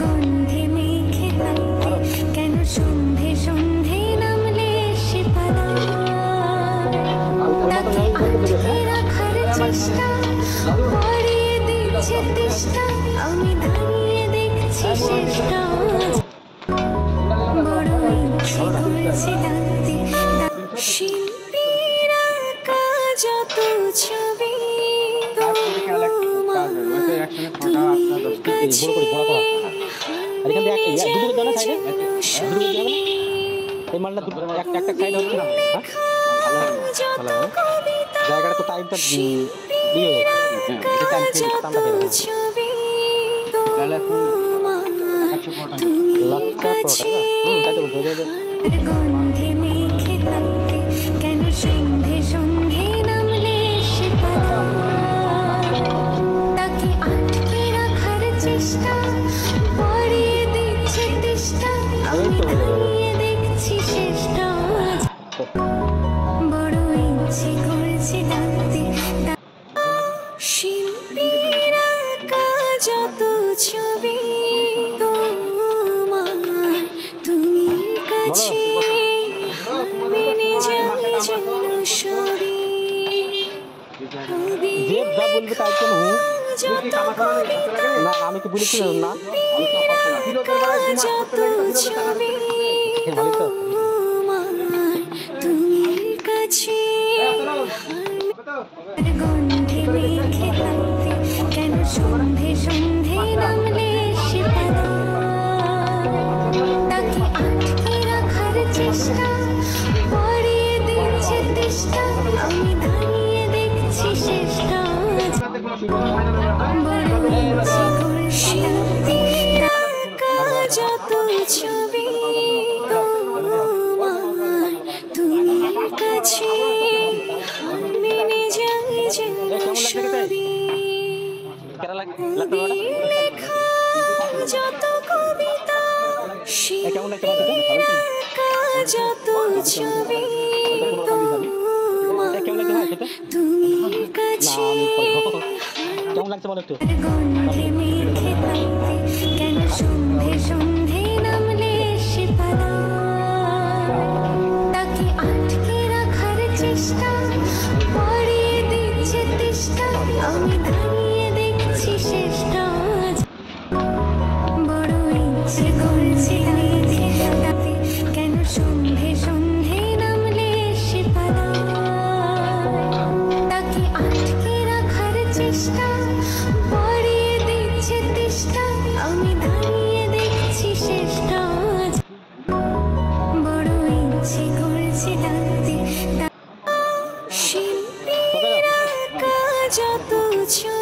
গন্ধে মেখে থাকতে কেন সন্ধে সন্ধে নামলে সে পালা তাকে আটকে রাখার চেষ্টা বাড়িয়ে দিচ্ছে তেষ্টা আমি দাঁড়িয়ে দেখছি শেষটা বড় ইচ্ছে করছে ডাকতে শিল্পীর আঁকা যত ছবি জায়গাটা তো টাইমটা গন্ধে মেখে থাকতে কেন সন্ধে সন্ধে নামলে সে পালা তাকে আটকে রাখার চেষ্টা বাড়িয়ে দিচ্ছে তেষ্টা আমি দাঁড়িয়ে দেখছি শেষটা বড় ইচ্ছে করছে ডাকতে শিল্পীর আঁকা যত ছবি তোমার তুমি কাছে মেনে যাবে যেন সবই যে যা বলবে তাই কেন যত কবিতা না আমি কি বলেছিলাম না যত ছবি ভালো তো তোমার তুমি কাছে গন্ধে মেখে থাকতে কেন সন্ধে সন্ধে নামলে সে পালা তাকে আটকে রাখার চেষ্টা বাড়িয়ে দিচ্ছে তেষ্টা আমি দাঁড়িয়ে দেখছি শেষটা বড় ইচ্ছে করছে আঁকা যত ছবি তোমার তুমি কাছে মেনে যাই যেন সবই লেখা যত কবিতা যত ছবি তুমি কাছে কেমন লাগছে বলো একটু গন্ধে মেখে থাকতে কেন সন্ধে সন্ধে নামলে সে পালা তাকে আটকে রাখার চেষ্টা বাড়িয়ে দিচ্ছে তেষ্টা আমি দাঁড়িয়ে দেখছি শেষটা বড় ইচ্ছে করছে লিখে ডাকতে কেন সন্ধে সন্ধে নামলে সে পালা তাকে আটকে রাখার চেষ্টা বাড়িয়ে দিচ্ছে তেষ্টা আমি দাঁড়িয়ে দেখছি শেষটা বড় ইচ্ছে করছে ডাকতে শিল্পীর আঁকা যত ছবি